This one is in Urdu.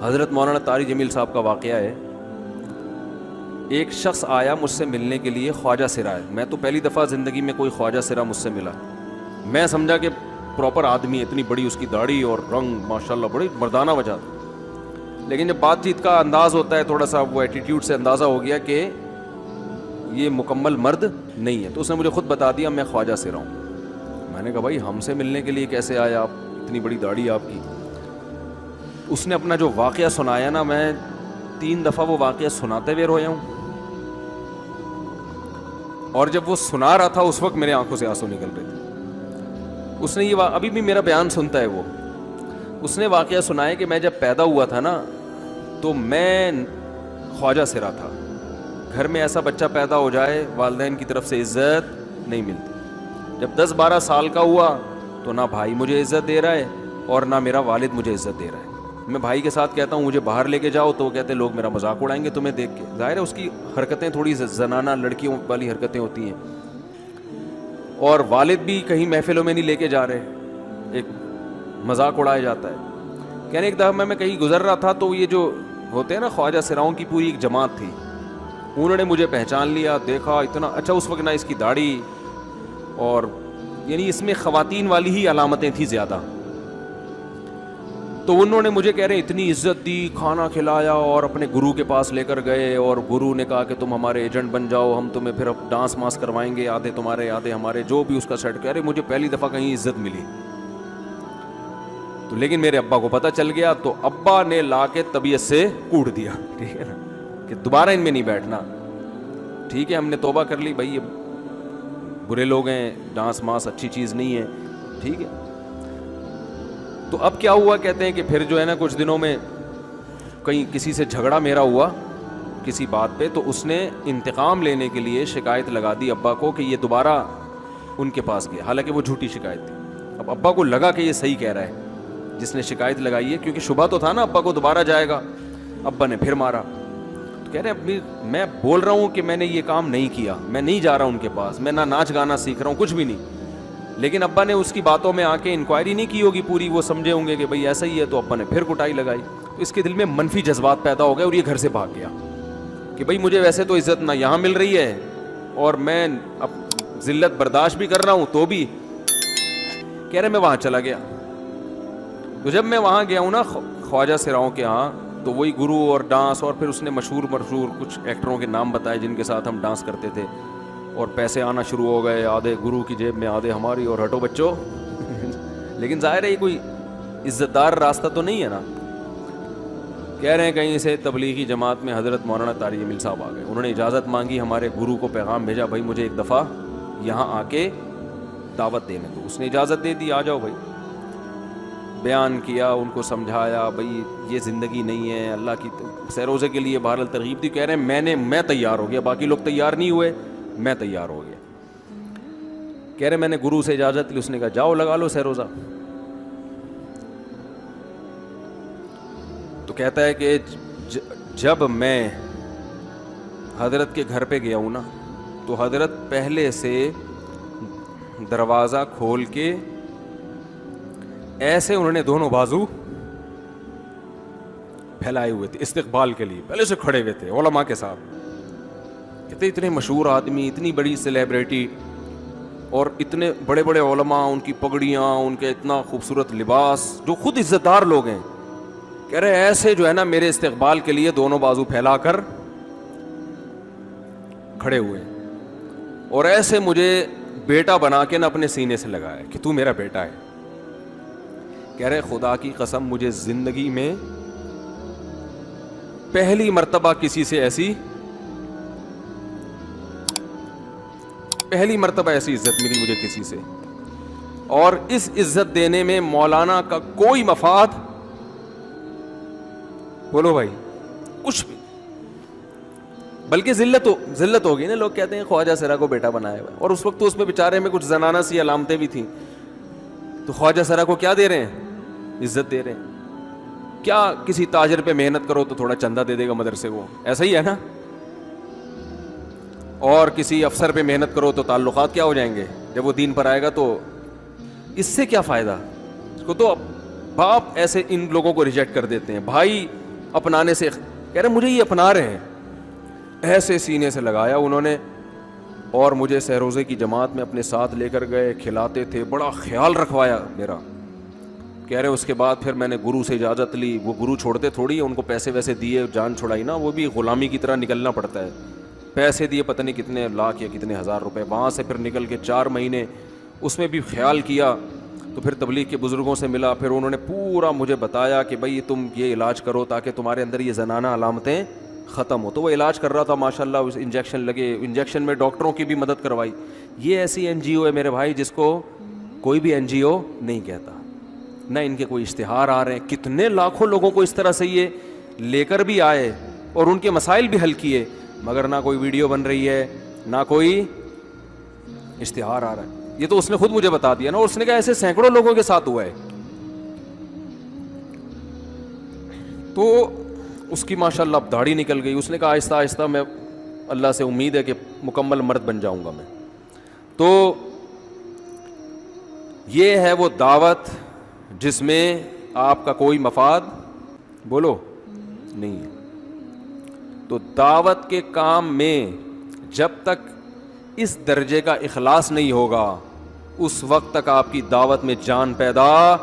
حضرت مولانا طاری جمیل صاحب کا واقعہ ہے. ایک شخص آیا مجھ سے ملنے کے لیے، خواجہ سرا ہے. میں تو پہلی دفعہ زندگی میں کوئی خواجہ سرا مجھ سے ملا. میں سمجھا کہ پراپر آدمی، اتنی بڑی اس کی داڑھی اور رنگ ماشاءاللہ بڑی مردانہ وجہ. لیکن جب بات چیت کا انداز ہوتا ہے تھوڑا سا، وہ ایٹیٹیوڈ سے اندازہ ہو گیا کہ یہ مکمل مرد نہیں ہے. تو اس نے مجھے خود بتا دیا میں خواجہ سرا ہوں. میں نے کہا بھائی ہم سے ملنے کے لیے کیسے آیا آپ، اتنی بڑی داڑھی آپ کی. اس نے اپنا جو واقعہ سنایا نا، میں 3 دفعہ وہ واقعہ سناتے ہوئے رویا ہوں. اور جب وہ سنا رہا تھا اس وقت میرے آنکھوں سے آنسو نکل رہے تھے. اس نے یہ ابھی بھی میرا بیان سنتا ہے. اس نے واقعہ سنایا کہ میں جب پیدا ہوا تھا نا تو میں خواجہ سرا تھا. گھر میں ایسا بچہ پیدا ہو جائے والدین کی طرف سے عزت نہیں ملتی. جب 10-12 سال کا ہوا تو نہ بھائی مجھے عزت دے رہا ہے اور نہ میرا والد مجھے عزت دے رہا ہے. میں بھائی کے ساتھ کہتا ہوں مجھے باہر لے کے جاؤ تو وہ کہتے ہیں لوگ میرا مذاق اڑائیں گے تمہیں دیکھ کے. ظاہر ہے اس کی حرکتیں تھوڑی زنانہ لڑکیوں والی حرکتیں ہوتی ہیں. اور والد بھی کہیں محفلوں میں نہیں لے کے جا رہے, ایک مذاق اڑایا جاتا ہے. کہنے ایک دفعہ میں کہیں گزر رہا تھا تو یہ جو ہوتے ہیں نا خواجہ سراؤں کی پوری ایک جماعت تھی, انہوں نے مجھے پہچان لیا, دیکھا اتنا اچھا. اس وقت نہ اس کی داڑھی اور یعنی اس میں خواتین والی ہی علامتیں تھیں زیادہ. تو انہوں نے مجھے کہہ رہے اتنی عزت دی, کھانا کھلایا اور اپنے گرو کے پاس لے کر گئے, اور گرو نے کہا کہ تم ہمارے ایجنٹ بن جاؤ, ہم تمہیں پھر اب ڈانس ماس کروائیں گے, آدھے تمہارے آدھے ہمارے, جو بھی اس کا سیٹ. کہہ رہے مجھے پہلی دفعہ کہیں عزت ملی. تو لیکن میرے ابا کو پتہ چل گیا تو ابا نے لا کے طبیعت سے کوٹ دیا, ٹھیک ہے نا, کہ دوبارہ ان میں نہیں بیٹھنا. ٹھیک ہے ہم نے توبہ کر لی, بھائی یہ برے لوگ ہیں, ڈانس ماس اچھی چیز نہیں ہے, ٹھیک ہے. تو اب کیا ہوا, کہتے ہیں کہ پھر جو ہے نا کچھ دنوں میں کہیں کسی سے جھگڑا میرا ہوا کسی بات پہ, تو اس نے انتقام لینے کے لیے شکایت لگا دی ابا کو کہ یہ دوبارہ ان کے پاس گیا, حالانکہ وہ جھوٹی شکایت تھی. اب ابا کو لگا کہ یہ صحیح کہہ رہا ہے جس نے شکایت لگائی ہے, کیونکہ شبہ تو تھا نا ابا کو دوبارہ جائے گا. ابا نے پھر مارا. تو کہہ رہے ابھی میں بول رہا ہوں کہ میں نے یہ کام نہیں کیا, میں نہیں جا رہا ان کے پاس, میں نہ ناچ گانا سیکھ رہا ہوں, کچھ بھی نہیں. لیکن ابا نے اس کی باتوں میں آ کے انکوائری نہیں کی ہوگی پوری, وہ سمجھے ہوں گے کہ بھئی ایسا ہی ہے, تو ابا نے پھر کٹائی لگائی. تو اس کے دل میں منفی جذبات پیدا ہو گئے اور یہ گھر سے بھاگ گیا کہ بھئی مجھے ویسے تو عزت نہ یہاں مل رہی ہے اور میں اب ذلت برداشت بھی کر رہا ہوں, تو بھی کہہ رہے میں وہاں چلا گیا. تو جب میں وہاں گیا ہوں نا خواجہ سراؤں کے ہاں, تو وہی گرو اور ڈانس, اور پھر اس نے مشہور کچھ ایکٹروں کے نام بتائے جن کے ساتھ ہم ڈانس کرتے تھے, اور پیسے آنا شروع ہو گئے, آدھے گرو کی جیب میں آدھے ہماری, اور ہٹو بچوں. لیکن ظاہر ہے یہ کوئی عزت دار راستہ تو نہیں ہے نا. کہہ رہے ہیں کہیں سے تبلیغی جماعت میں حضرت مولانا طاری جمیل صاحب آ گئے, انہوں نے اجازت مانگی, ہمارے گرو کو پیغام بھیجا بھائی مجھے ایک دفعہ یہاں آ کے دعوت دینے دو. اس نے اجازت دے دی, آ جاؤ بھائی. بیان کیا, ان کو سمجھایا بھائی یہ زندگی نہیں ہے, اللہ کی سیروزے کے لیے بہرحال ترغیب دی. کہہ رہے ہیں میں تیار ہو گیا, باقی لوگ تیار نہیں ہوئے, میں تیار ہو گیا. کہہ رہے میں نے گرو سے اجازت لی, اس نے کہا جاؤ لگا لو سیروزہ. تو کہتا ہے کہ جب میں حضرت کے گھر پہ گیا ہوں نا, تو حضرت پہلے سے دروازہ کھول کے ایسے انہوں نے دونوں بازو پھیلائے ہوئے تھے استقبال کے لیے, پہلے سے کھڑے ہوئے تھے علماء کے ساتھ. کہتے اتنے مشہور آدمی, اتنی بڑی سیلیبریٹی, اور اتنے بڑے بڑے علماء, ان کی پگڑیاں, ان کے اتنا خوبصورت لباس, جو خود عزت دار لوگ ہیں. کہہ رہے ایسے جو ہے نا میرے استقبال کے لیے دونوں بازو پھیلا کر کھڑے ہوئے, اور ایسے مجھے بیٹا بنا کے نا اپنے سینے سے لگایا کہ تو میرا بیٹا ہے. کہہ رہے خدا کی قسم مجھے زندگی میں پہلی مرتبہ ایسی عزت ملی مجھے کسی سے, اور اس عزت دینے میں مولانا کا کوئی مفاد, بولو بھائی, کچھ بھی, بلکہ ذلت ہوگی نا. لوگ کہتے ہیں خواجہ سرا کو بیٹا بنایا ہوا, اور اس وقت تو اس میں بیچارے میں کچھ زنانہ سی علامتیں بھی تھیں. تو خواجہ سرا کو کیا دے رہے ہیں, عزت دے رہے ہیں. کیا کسی تاجر پہ محنت کرو تو تھوڑا چندہ دے دے گا مدرسے کو, ایسا ہی ہے نا. اور کسی افسر پہ محنت کرو تو تعلقات کیا ہو جائیں گے جب وہ دین پر آئے گا. تو اس سے کیا فائدہ. اس کو تو باپ ایسے ان لوگوں کو ریجیکٹ کر دیتے ہیں. بھائی اپنانے سے کہہ رہے مجھے یہ اپنا رہے ہیں. ایسے سینے سے لگایا انہوں نے, اور مجھے سہروزے کی جماعت میں اپنے ساتھ لے کر گئے, کھلاتے تھے, بڑا خیال رکھوایا میرا. کہہ رہے اس کے بعد پھر میں نے گرو سے اجازت لی. وہ گرو چھوڑتے تھوڑی, ان کو پیسے ویسے دیے, جان چھڑائی نا, وہ بھی غلامی کی طرح نکلنا پڑتا ہے. پیسے دیے پتہ نہیں کتنے لاکھ یا کتنے ہزار روپے, وہاں سے پھر نکل کے 4 مہینے اس میں بھی خیال کیا. تو پھر تبلیغ کے بزرگوں سے ملا, پھر انہوں نے پورا مجھے بتایا کہ بھائی تم یہ علاج کرو تاکہ تمہارے اندر یہ زنانہ علامتیں ختم ہو. تو وہ علاج کر رہا تھا ماشاءاللہ, اس انجیکشن لگے, انجیکشن میں ڈاکٹروں کی بھی مدد کروائی. یہ ایسی این جی او ہے میرے بھائی جس کو کوئی بھی این جی او نہیں کہتا, نہ ان کے کوئی اشتہار آ رہے ہیں. کتنے لاکھوں لوگوں کو اس طرح سے یہ لے کر بھی آئے اور ان کے مسائل بھی حل کیے, مگر نہ کوئی ویڈیو بن رہی ہے, نہ کوئی اشتہار آ رہا ہے. یہ تو اس نے خود مجھے بتا دیا نا, اور اس نے کہا ایسے سینکڑوں لوگوں کے ساتھ ہوا ہے. تو اس کی ماشاءاللہ اب داڑھی نکل گئی. اس نے کہا آہستہ آہستہ میں اللہ سے امید ہے کہ مکمل مرد بن جاؤں گا میں. تو یہ ہے وہ دعوت جس میں آپ کا کوئی مفاد بولو نہیں ہے. تو دعوت کے کام میں جب تک اس درجے کا اخلاص نہیں ہوگا, اس وقت تک آپ کی دعوت میں جان پیدا